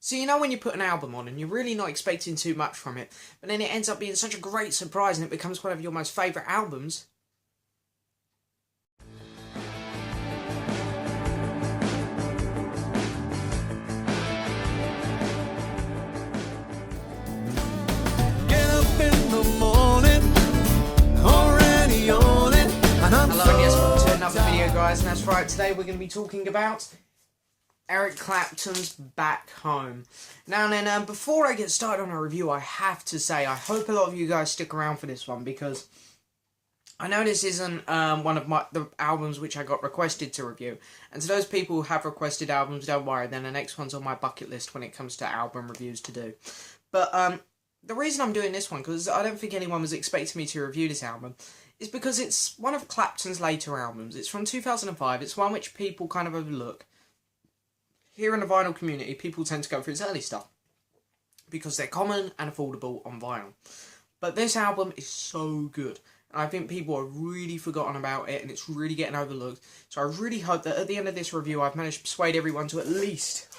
So you know when you put an album on and you're really not expecting too much from it, but then it ends up being such a great surprise and it becomes one of your most favourite albums? Get up in the morning, already on it, and I'm Hello and yes, welcome to another video guys, and that's right, today we're going to be talking about Eric Clapton's Back Home. Now then, before I get started on a review, I have to say, I hope a lot of you guys stick around for this one, because I know this isn't one of the albums which I got requested to review. And to those people who have requested albums, don't worry, then the next one's on my bucket list when it comes to album reviews to do. But the reason I'm doing this one, because I don't think anyone was expecting me to review this album, is because it's one of Clapton's later albums. It's from 2005, it's one which people kind of overlook. Here in the vinyl community, people tend to go for his early stuff because they're common and affordable on vinyl. But this album is so good. And I think people are really forgotten about it and it's really getting overlooked. So I really hope that at the end of this review, I've managed to persuade everyone to at least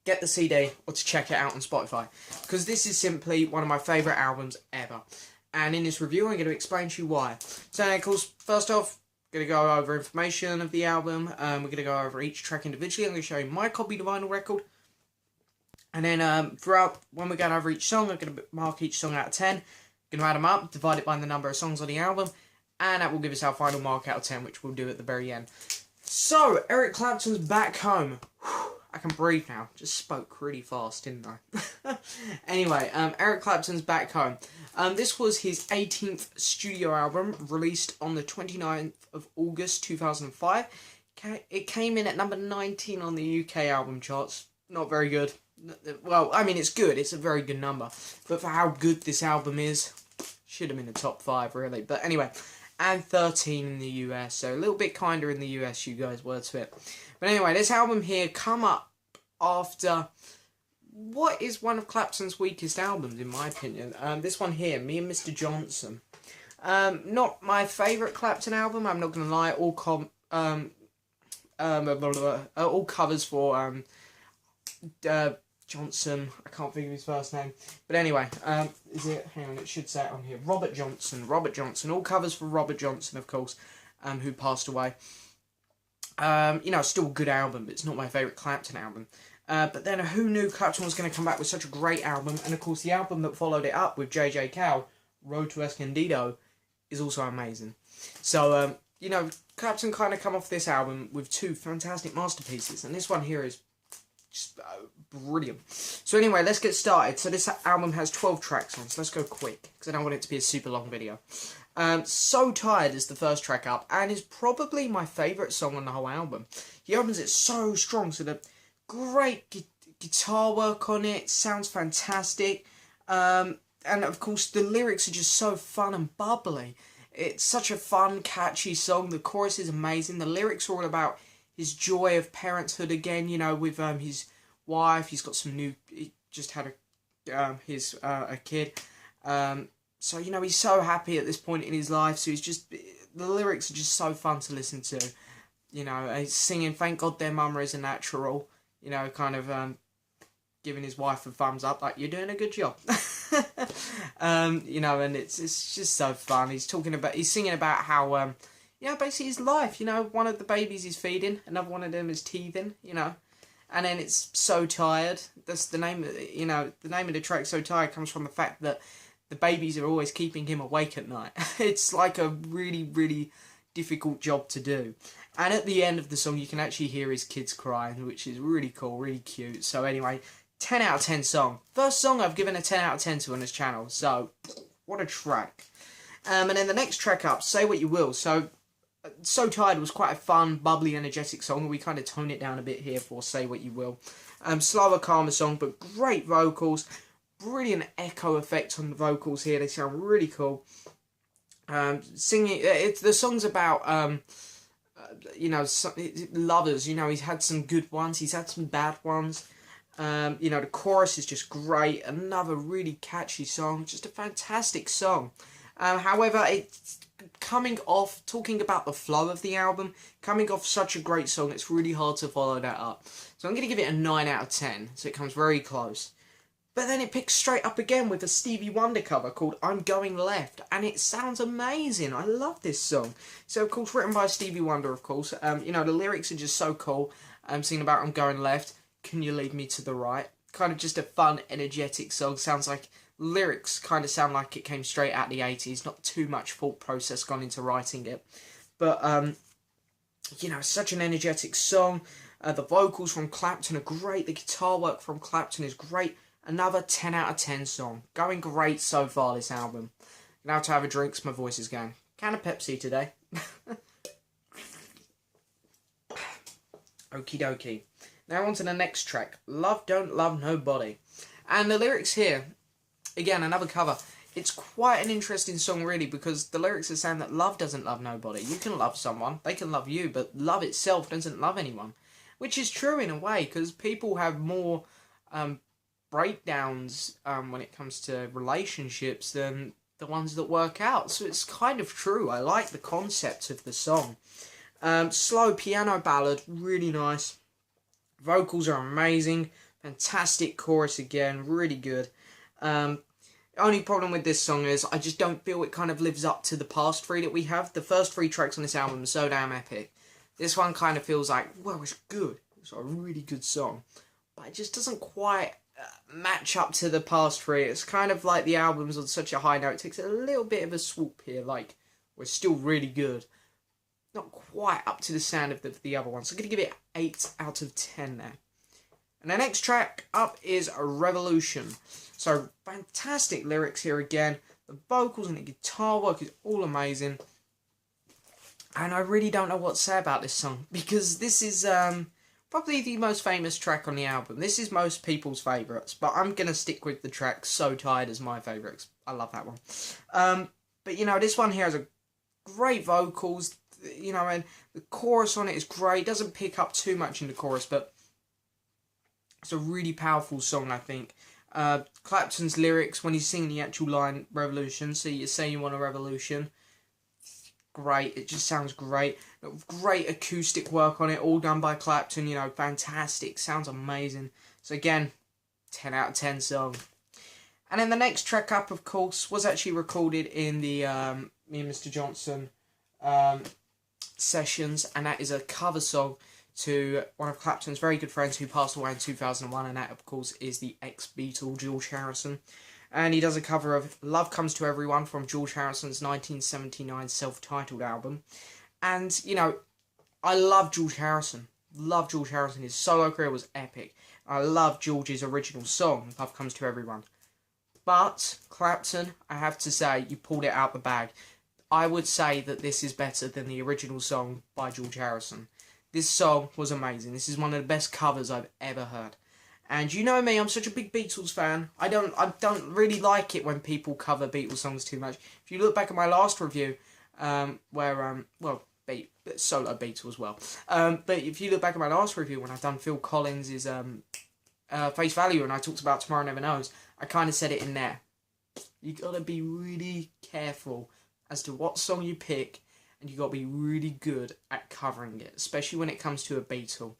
get the CD or to check it out on Spotify. Because this is simply one of my favourite albums ever. And in this review, I'm going to explain to you why. So, of course, first off, going to go over information of the album. We're going to go over each track individually. I'm going to show you my copy of the vinyl record. And then throughout, when we're going over each song, I'm going to mark each song out of 10. Going to add them up, divide it by the number of songs on the album. And that will give us our final mark out of 10, which we'll do at the very end. So, Eric Clapton's Back Home. I can breathe now. Just spoke really fast, didn't I? Anyway, Eric Clapton's Back Home. This was his 18th studio album, released on the 29th of August 2005. It came in at number 19 on the UK album charts. Not very good. Well, I mean, it's good. It's a very good number. But for how good this album is, should have been the top 5, really. But anyway, and 13 in the US. So a little bit kinder in the US, you guys were to it. But anyway, this album here come up after what is one of Clapton's weakest albums, in my opinion. This one here, Me and Mr. Johnson. Not my favourite Clapton album, I'm not going to lie. All all covers for Johnson. I can't think of his first name. But anyway, is it? Hang on, it should say it on here. Robert Johnson. Robert Johnson. All covers for Robert Johnson, of course, who passed away. You know, still a good album, but it's not my favourite Clapton album. But then who knew Clapton was going to come back with such a great album? And of course, the album that followed it up with J.J. Cale, Road to Escondido, is also amazing. So, you know, Clapton kind of come off this album with 2 fantastic masterpieces. And this one here is just brilliant. So anyway, let's get started. So this album has 12 tracks on, so let's go quick, because I don't want it to be a super long video. So Tired is the first track up, and is probably my favourite song on the whole album. He opens it so strong, so the great guitar work on it, sounds fantastic. And of course the lyrics are just so fun and bubbly. It's such a fun, catchy song. The chorus is amazing. The lyrics are all about his joy of parenthood again, you know, with his wife. He's got some new, he just had a kid. So, you know, he's so happy at this point in his life. So he's just, the lyrics are just so fun to listen to. You know, he's singing, thank God their mama is a natural. You know, kind of giving his wife a thumbs up, like, you're doing a good job. You know, and it's just so fun. He's singing about how, you know, basically his life, you know, one of the babies he's feeding, another one of them is teething, you know. And then it's So Tired. That's the name, you know, the name of the track, So Tired, comes from the fact that the babies are always keeping him awake at night. It's like a really, really difficult job to do. And at the end of the song, you can actually hear his kids crying, which is really cool, really cute. So anyway, 10 out of 10 song. First song I've given a 10 out of 10 to on this channel. So, what a track. And then the next track up, Say What You Will. So Tired was quite a fun, bubbly, energetic song. We kind of tone it down a bit here for Say What You Will. Slower, calmer song, but great vocals. Brilliant echo effect on the vocals here. They sound really cool. Singing, the song's about, you know, lovers. You know, he's had some good ones. He's had some bad ones. You know, the chorus is just great. Another really catchy song. Just a fantastic song. However, it's coming off, talking about the flow of the album, coming off such a great song, it's really hard to follow that up. So I'm going to give it a 9 out of 10, so it comes very close. But then it picks straight up again with a Stevie Wonder cover called I'm Going Left, and it sounds amazing. I love this song. So, of course, written by Stevie Wonder, of course. You know, the lyrics are just so cool. Singing about I'm going left, can you lead me to the right? Kind of just a fun, energetic song. Sounds like, lyrics kind of sound like it came straight out of the 80s. Not too much thought process gone into writing it. But, you know, such an energetic song. The vocals from Clapton are great. The guitar work from Clapton is great. Another 10 out of 10 song. Going great so far, this album. Now to have a drink, 'cause my voice is going. Can of Pepsi today. Okie dokie. Now on to the next track. Love Don't Love Nobody. And the lyrics here, again, another cover. It's quite an interesting song, really, because the lyrics are saying that love doesn't love nobody. You can love someone, they can love you, but love itself doesn't love anyone. Which is true in a way, because people have more breakdowns when it comes to relationships than the ones that work out. So it's kind of true. I like the concept of the song. Slow piano ballad, really nice. Vocals are amazing. Fantastic chorus again, really good. Only problem with this song is I just don't feel it kind of lives up to the past three that we have. The first three tracks on this album are so damn epic. This one kind of feels like, well, it's good. It's a really good song. But it just doesn't quite match up to the past three. It's kind of like the album's on such a high note. It takes a little bit of a swoop here, like, we're still really good. Not quite up to the sound of the other one. So I'm going to give it 8 out of 10 there. And the next track up is Revolution. So, fantastic lyrics here again. The vocals and the guitar work is all amazing. And I really don't know what to say about this song, because this is probably the most famous track on the album. This is most people's favourites, but I'm going to stick with the track So Tired as my favourites. I love that one. But, you know, this one here has a great vocals, you know, and the chorus on it is great. It doesn't pick up too much in the chorus, but it's a really powerful song, I think. Clapton's lyrics, when he's singing the actual line, revolution, so you say you want a revolution. Great, it just sounds great. Great acoustic work on it, all done by Clapton, you know, fantastic, sounds amazing. So again, 10 out of 10 song. And then the next track up, of course, was actually recorded in the Me and Mr. Johnson sessions, and that is a cover song to one of Clapton's very good friends who passed away in 2001, and that, of course, is the ex-Beatle George Harrison. And he does a cover of Love Comes to Everyone from George Harrison's 1979 self-titled album. And, you know, I love George Harrison. Love George Harrison. His solo career was epic. I love George's original song, Love Comes to Everyone. But, Clapton, I have to say, you pulled it out the bag. I would say that this is better than the original song by George Harrison. This song was amazing. This is one of the best covers I've ever heard. And you know me, I'm such a big Beatles fan. I don't really like it when people cover Beatles songs too much. If you look back at my last review, where solo Beatles as well. But if you look back at my last review when I've done Phil Collins' Face Value, and I talked about Tomorrow Never Knows, I kind of said it in there. You gotta be really careful as to what song you pick, and you gotta be really good at covering it, especially when it comes to a Beatle.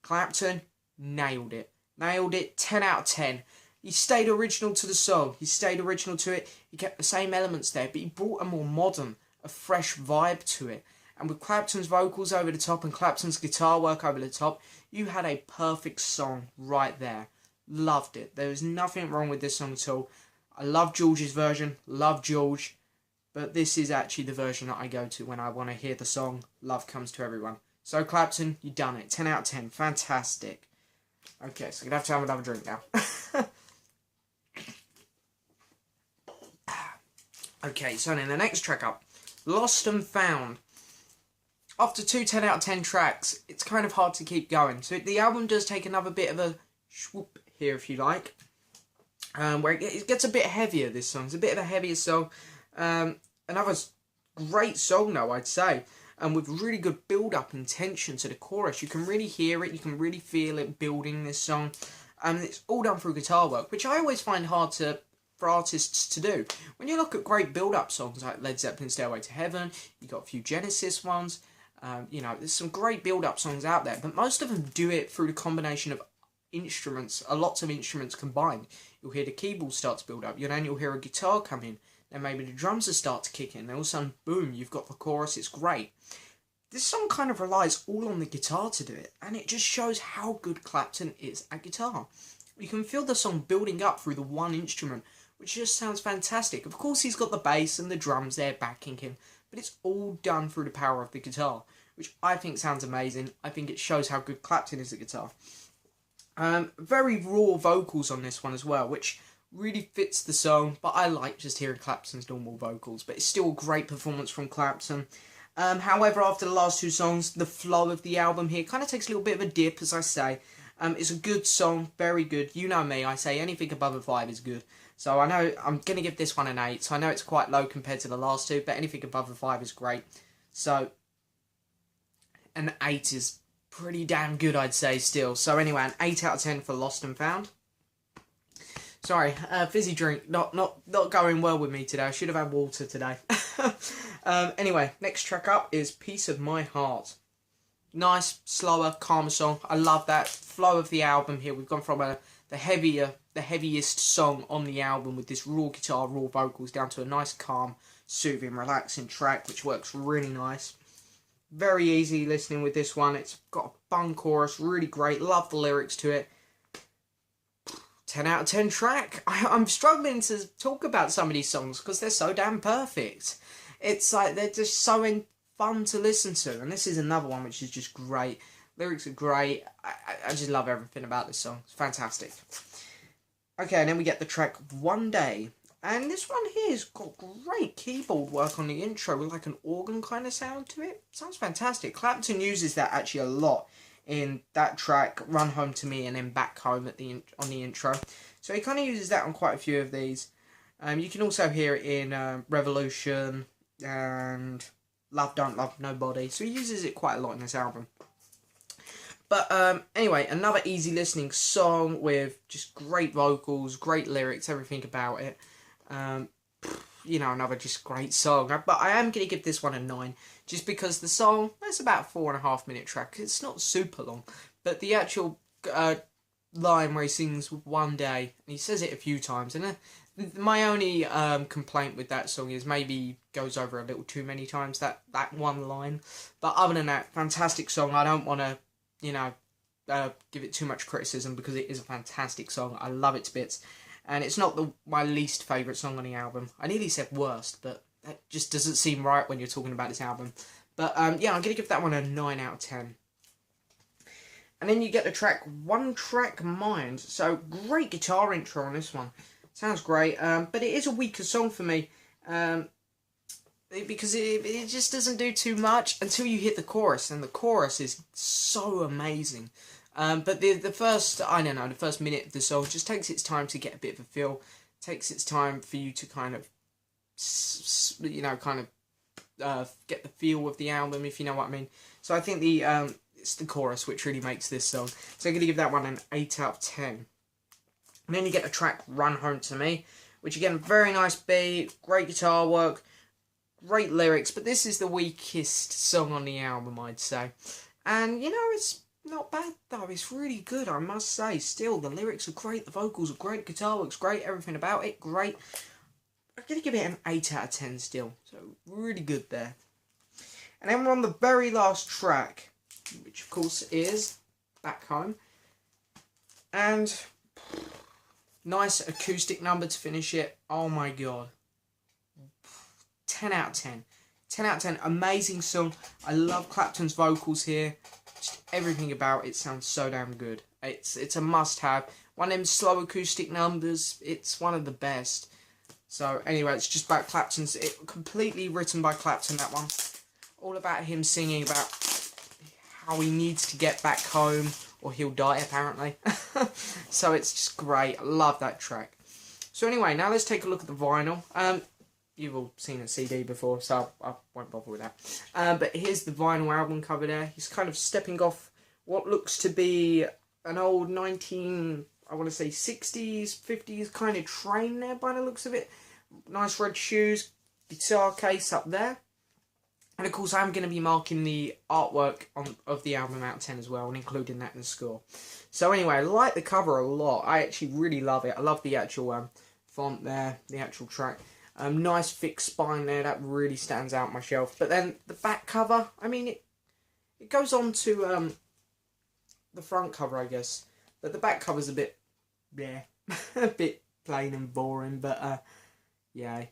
Clapton nailed it. Nailed it, 10 out of 10. He stayed original to the song. He stayed original to it. He kept the same elements there, but he brought a more modern, a fresh vibe to it. And with Clapton's vocals over the top and Clapton's guitar work over the top, you had a perfect song right there. Loved it. There was nothing wrong with this song at all. I love George's version. Love George. But this is actually the version that I go to when I want to hear the song Love Comes to Everyone. So Clapton, you done it. 10 out of 10. Fantastic. Okay, so I'm going to have another drink now. Okay, so then the next track up, Lost and Found. After two 10 out of 10 tracks, it's kind of hard to keep going. So the album does take another bit of a swoop here, if you like. Where it gets a bit heavier, this song. It's a bit of a heavier song. Another great song, though, I'd say. With really good build-up and tension to the chorus. You can really hear it, you can really feel it building this song. It's all done through guitar work, which I always find hard to for artists to do. When you look at great build-up songs like Led Zeppelin's Stairway to Heaven, you got a few Genesis ones, you know, there's some great build-up songs out there, but most of them do it through the combination of instruments, lots of instruments combined. You'll hear the keyboard start to build up, then you'll hear a guitar come in, then maybe the drums will start to kick in, then all of a sudden, boom, you've got the chorus, it's great. This song kind of relies all on the guitar to do it, and it just shows how good Clapton is at guitar. You can feel the song building up through the one instrument, which just sounds fantastic. Of course, he's got the bass and the drums there backing him, but it's all done through the power of the guitar, which I think sounds amazing. I think it shows how good Clapton is at guitar. Very raw vocals on this one as well, which really fits the song, but I like just hearing Clapton's normal vocals, but it's still a great performance from Clapton. However, after the last two songs, the flow of the album here kind of takes a little bit of a dip, as I say. It's a good song, very good. You know me, I say anything above a 5 is good. So I know I'm going to give this one an 8. So I know it's quite low compared to the last two, but anything above a 5 is great. So an 8 is pretty damn good, I'd say, still. So anyway, an 8 out of 10 for Lost and Found. Sorry, fizzy drink, not going well with me today. I should have had water today. Anyway, next track up is Piece of My Heart. Nice, slower, calmer song. I love that flow of the album here. We've gone from the heaviest song on the album with this raw guitar, raw vocals, down to a nice, calm, soothing, relaxing track, which works really nice. Very easy listening with this one. It's got a fun chorus, really great. Love the lyrics to it. 10 out of 10 track. I'm struggling to talk about some of these songs because they're so damn perfect. It's like they're just so fun to listen to, and this is another one which is just great. Lyrics are great. I just love everything about this song. It's fantastic. Okay, and then we get the track One Day, and this one here has got great keyboard work on the intro with like an organ kind of sound to it. Sounds fantastic. Clapton uses that actually a lot in that track, Run Home to Me, and then Back Home on the intro. So he kind of uses that on quite a few of these. You can also hear it in Revolution and Love Don't Love Nobody. So he uses it quite a lot in this album. But anyway, another easy listening song with just great vocals, great lyrics, everything about it. You know, another just great song. But I am going to give this one a 9. Just because the song, it's about a 4.5 minute track. It's not super long. But the actual line where he sings One Day, and he says it a few times. And my only complaint with that song is maybe goes over a little too many times, that one line. But other than that, fantastic song. I don't want to, you know, give it too much criticism because it is a fantastic song. I love it to bits. And it's not my least favourite song on the album. I nearly said worst, but that just doesn't seem right when you're talking about this album. But yeah, I'm going to give that one a 9 out of 10. And then you get the track One Track Mind. So, great guitar intro on this one. Sounds great, but it is a weaker song for me. Because it just doesn't do too much until you hit the chorus. And the chorus is so amazing. But the first, I don't know, the first minute of the song just takes its time to get a bit of a feel. Takes its time for you to kind of, you know, get the feel of the album, if you know what I mean. So I think it's the chorus which really makes this song. So I'm going to give that one an 8 out of 10. And then you get the track Run Home to Me, which again, very nice beat, great guitar work, great lyrics. But this is the weakest song on the album, I'd say. And, you know, it's not bad though, it's really good, I must say. Still, the lyrics are great, the vocals are great, guitar works great, everything about it great. I'm going to give it an 8 out of 10 still, so really good there. And then we're on the very last track, which of course is Back Home. And nice acoustic number to finish it, oh my god. 10 out of 10. 10 out of 10, amazing song. I love Clapton's vocals here. Just everything about it sounds so damn good. It's a must-have. One of them slow acoustic numbers. It's one of the best. So anyway, it's just about Clapton's. Completely written by Clapton, that one. All about him singing about how he needs to get back home, or he'll die apparently. So it's just great. I love that track. So anyway, now let's take a look at the vinyl. You've all seen a CD before, so I won't bother with that. But here's the vinyl album cover there. He's kind of stepping off what looks to be an old I want to say 60s, 50s kind of train there by the looks of it. Nice red shoes, guitar case up there. And of course I'm going to be marking the artwork of the album out of 10 as well, and including that in the score. So anyway, I like the cover a lot. I actually really love it. I love the actual font there, the actual track. Nice thick spine there, that really stands out on my shelf. But then the back cover, I mean, it goes on to the front cover, I guess. But the back cover's a bit, yeah, a bit plain and boring. But yeah,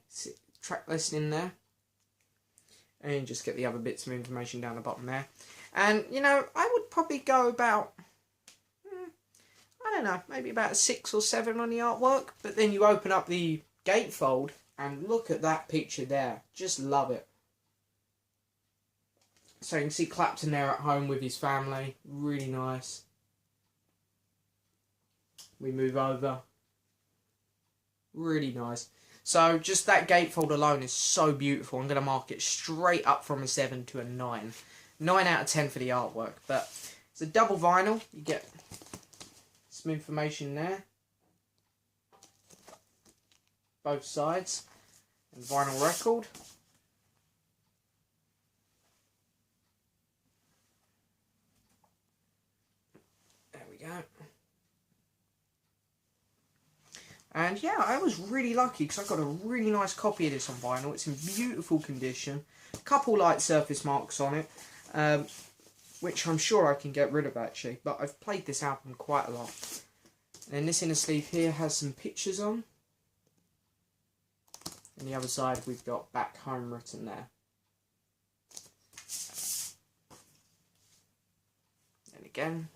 track listing there. And just get the other bits of information down the bottom there. And, you know, I would probably go about, I don't know, maybe about a 6 or 7 on the artwork. But then you open up the gatefold and look at that picture there. Just love it. So you can see Clapton there at home with his family. Really nice. We move over. Really nice. So just that gatefold alone is so beautiful. I'm going to mark it straight up from a 7 to a 9. 9 out of 10 for the artwork. But it's a double vinyl. You get some information there. Both sides. And vinyl record. There we go. And yeah, I was really lucky because I got a really nice copy of this on vinyl. It's in beautiful condition. A couple light surface marks on it, which I'm sure I can get rid of actually. But I've played this album quite a lot. And this inner sleeve here has some pictures on. And the other side we've got Back Home written there. And again.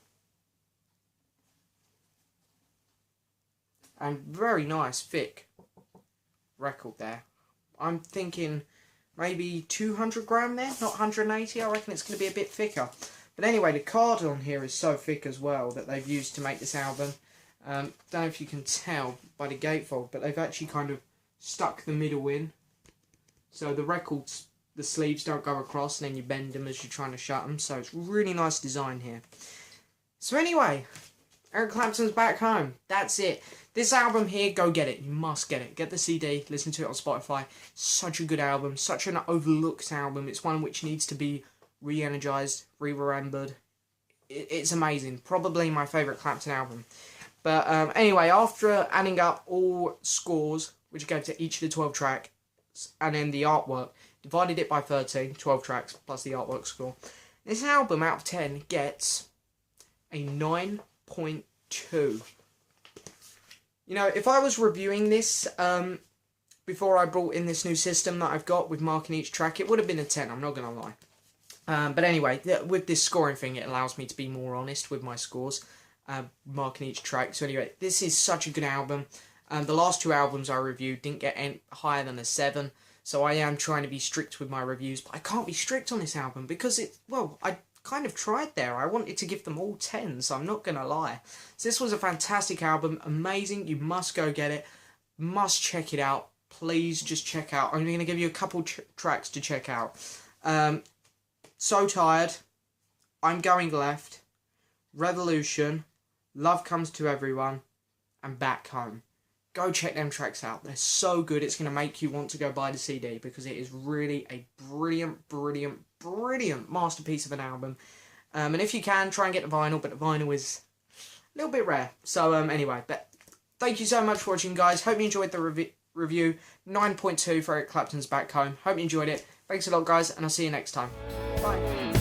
And very nice, thick record there. I'm thinking maybe 200 gram there, not 180. I reckon it's going to be a bit thicker. But anyway, the card on here is so thick as well that they've used to make this album. Don't know if you can tell by the gatefold, but they've actually kind of stuck the middle in. So the records, the sleeves don't go across, and then you bend them as you're trying to shut them. So it's really nice design here. So anyway, Eric Clapton's Back Home. That's it. This album here, go get it. You must get it. Get the CD, listen to it on Spotify. Such a good album, such an overlooked album. It's one which needs to be re-energized, re-remembered. It's amazing. Probably my favourite Clapton album. But anyway, after adding up all scores, which go to each of the 12 tracks, and then the artwork, divided it by 13, 12 tracks, plus the artwork score. This album, out of 10, gets a 9.2. You know, if I was reviewing this before I brought in this new system that I've got with marking each track, it would have been a 10, I'm not going to lie. But anyway, with this scoring thing, it allows me to be more honest with my scores, marking each track. So anyway, this is such a good album. The last 2 albums I reviewed didn't get any higher than a 7, so I am trying to be strict with my reviews, but I can't be strict on this album because I kind of tried there. I wanted to give them all 10, so I'm not going to lie. So this was a fantastic album, amazing. You must go get it, must check it out. Please just check out. I'm going to give you a couple tracks to check out. So Tired, I'm Going Left, Revolution, Love Comes to Everyone, and Back Home. Go check them tracks out. They're so good. It's going to make you want to go buy the CD because it is really a brilliant, brilliant, brilliant masterpiece of an album. And if you can, try and get the vinyl, but the vinyl is a little bit rare. So anyway, but thank you so much for watching, guys. Hope you enjoyed the review. 9.2 for Eric Clapton's Back Home. Hope you enjoyed it. Thanks a lot, guys, and I'll see you next time. Bye.